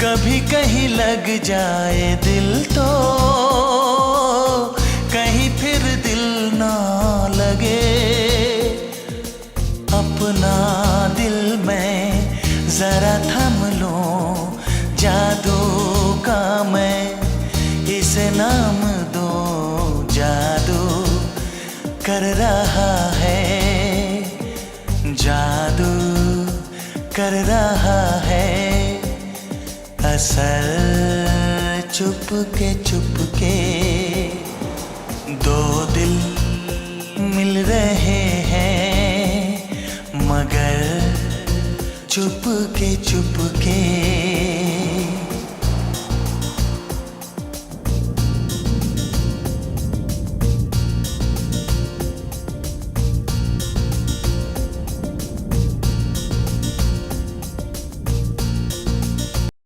कभी कहीं लग जाए दिल तो कहीं फिर दिल ना लगे। अपना दिल मैं जरा थम लूं, जादू का मैं इसे नाम दो। जादू कर रहा है, जादू कर रहा है असर। चुपके चुपके दो दिल मिल रहे हैं, मगर चुपके चुपके।